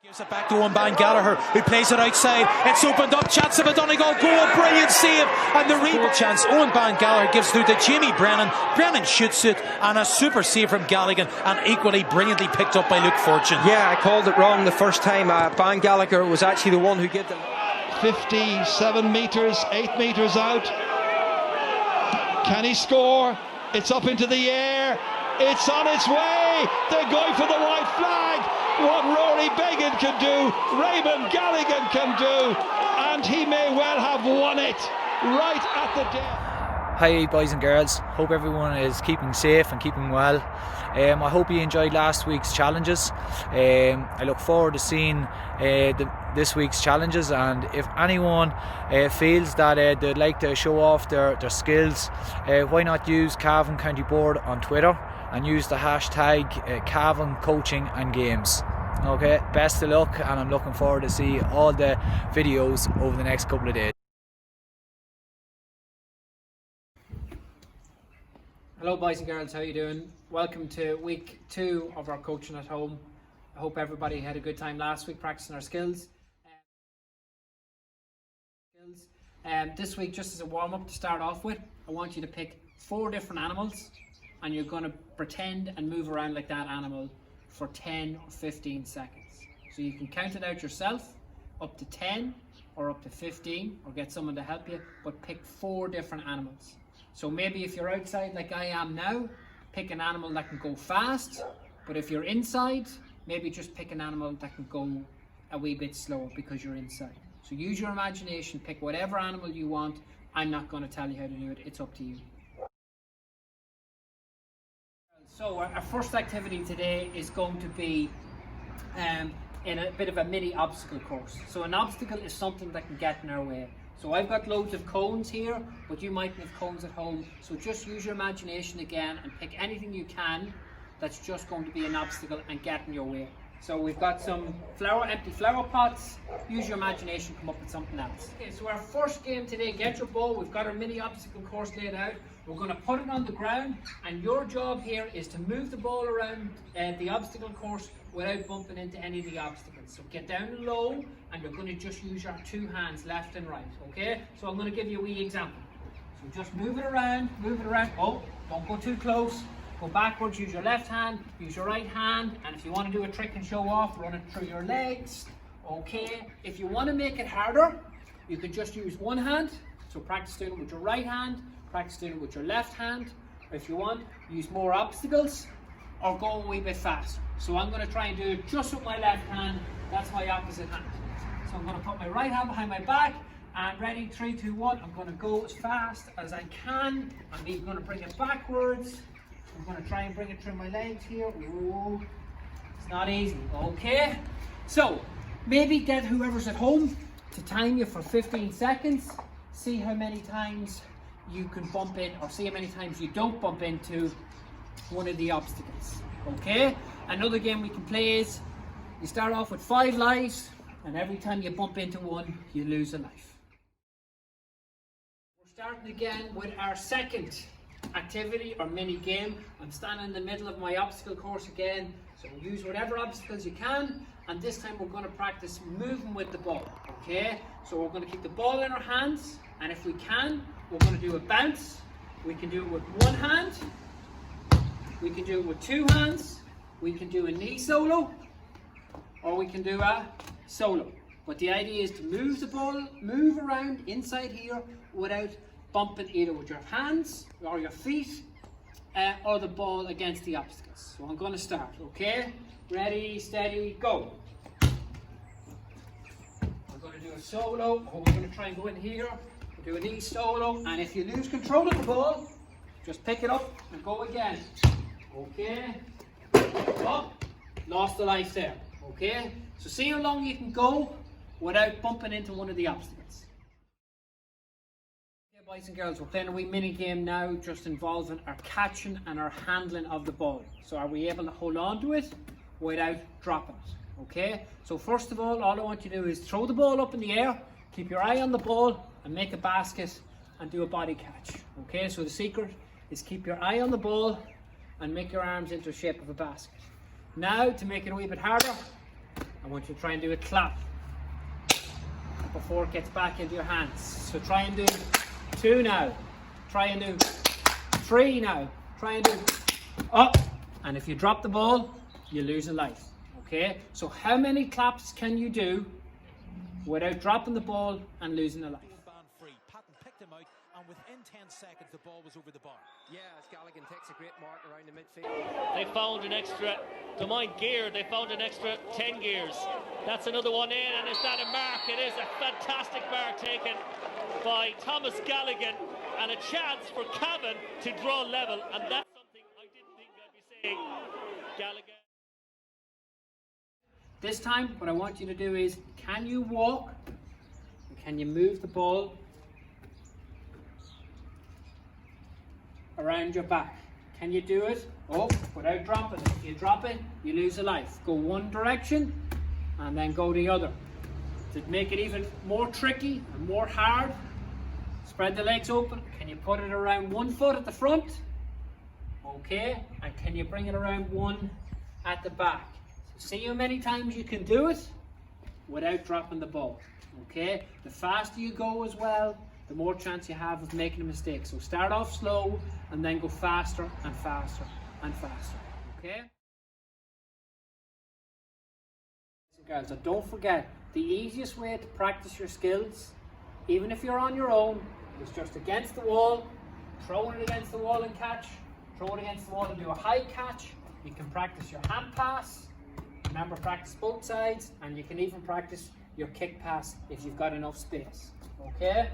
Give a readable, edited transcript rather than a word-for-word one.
Gives it back to Owen Gallagher, who plays it outside. It's opened up, chance of a Donegal goal, brilliant save, and the rebound chance. Owen Gallagher gives through to Jamie Brennan. Brennan shoots it, and a super save from Galligan, and equally brilliantly picked up by Luke Fortune. Yeah, I called it wrong the first time. Ban Gallagher was actually the one who gave the 57 metres, 8 metres out. Can he score? It's up into the air. It's on its way. They're going for the white flag. What Rory Began can do, Raymond Galligan can do, and he may well have won it right at the death. Hi boys and girls, hope everyone is keeping safe and keeping well. I hope you enjoyed last week's challenges. I look forward to seeing this week's challenges, and if anyone feels that they'd like to show off their skills, why not use Cavan County Board on Twitter and use the hashtag Cavan Coaching and Games. Okay, best of luck, and I'm looking forward to see all the videos over the next couple of days. Hello boys and girls, how are you doing? Welcome to week 2 of our coaching at home. I hope everybody had a good time last week practicing our skills. This week, just as a warm-up to start off with, I want you to pick 4 different animals, and you're going to pretend and move around like that animal for 10 or 15 seconds. So you can count it out yourself, up to 10 or up to 15, or get someone to help you, but pick 4 different animals. So maybe if you're outside like I am now, pick an animal that can go fast, but if you're inside, maybe just pick an animal that can go a wee bit slower because you're inside. So use your imagination, pick whatever animal you want. I'm not going to tell you how to do it, it's up to you. So our first activity today is going to be in a bit of a mini obstacle course. So an obstacle is something that can get in our way. So I've got loads of cones here, but you might have cones at home. So just use your imagination again and pick anything you can that's just going to be an obstacle and get in your way. So we've got some empty flower pots. Use your imagination, come up with something else. Okay, so our first game today, get your ball. We've got our mini obstacle course laid out. We're going to put it on the ground, and your job here is to move the ball around the obstacle course without bumping into any of the obstacles. So get down low, and you're going to just use your 2 hands, left and right, okay? So I'm going to give you a wee example. So just move it around, oh, don't go too close. Go backwards, use your left hand, use your right hand, and if you want to do a trick and show off, run it through your legs, okay? If you want to make it harder, you can just use one hand, so practice doing it with your right hand, practice doing it with your left hand. If you want, use more obstacles, or go a wee bit faster. So I'm going to try and do it just with my left hand, that's my opposite hand. So I'm going to put my right hand behind my back, and ready, 3, 2, 1, I'm going to go as fast as I can. I'm even going to bring it backwards. I'm going to try and bring it through my legs here. Ooh, it's not easy, okay? So, maybe get whoever's at home to time you for 15 seconds. See how many times you can bump in, or see how many times you don't bump into one of the obstacles, okay? Another game we can play is, you start off with 5 lives, and every time you bump into one, you lose a life. We're starting again with our second activity or mini game. I'm standing in the middle of my obstacle course again, so use whatever obstacles you can, and this time we're going to practice moving with the ball, okay? So we're going to keep the ball in our hands, and if we can, we're going to do a bounce. We can do it with 1 hand, we can do it with 2 hands, we can do a knee solo, or we can do a solo. But the idea is to move the ball, move around inside here without bumping either with your hands or your feet or the ball against the obstacles. So I'm going to start, okay? Ready, steady, go. We're going to do a solo, or we're going to try and go in here, do a knee solo, and if you lose control of the ball, just pick it up and go again. Okay? Oh, lost the life there, okay? So see how long you can go without bumping into one of the obstacles. Boys and girls, we're playing a wee mini game now, just involving our catching and our handling of the ball. So are we able to hold on to it without dropping it? Okay, so first of all I want you to do is throw the ball up in the air, keep your eye on the ball and make a basket and do a body catch. Okay, so the secret is keep your eye on the ball and make your arms into the shape of a basket. Now, to make it a wee bit harder, I want you to try and do a clap before it gets back into your hands. So try and do 2 now. Try and do 3 now. Try and do up. And if you drop the ball, you lose a life. Okay? So how many claps can you do without dropping the ball and losing a life? Free. Patton picked him out, and within 10 seconds the ball was over the bar. Yeah, as Galligan takes a great mark around the midfield. They found an extra, to mind gear, they found an extra 10 gears. That's another one in, and is that a mark? It is a fantastic mark taken by Thomas Galligan, and a chance for Cavan to draw level, and that's something I didn't think I'd be saying. Galligan. This time, what I want you to do is, can you walk? And can you move the ball around your back? Can you do it? Oh, without dropping it. If you drop it, you lose a life. Go one direction and then go the other. To make it even more tricky and more hard, spread the legs open. Can you put it around 1 foot at the front? Okay. And can you bring it around 1 at the back? So see how many times you can do it without dropping the ball. Okay. The faster you go as well, the more chance you have of making a mistake. So start off slow and then go faster and faster and faster. Okay? Girls, so don't forget, the easiest way to practice your skills, even if you're on your own, is just against the wall, throw it against the wall and catch, throw it against the wall and do a high catch. You can practice your hand pass. Remember, practice both sides, and you can even practice your kick pass if you've got enough space. Okay?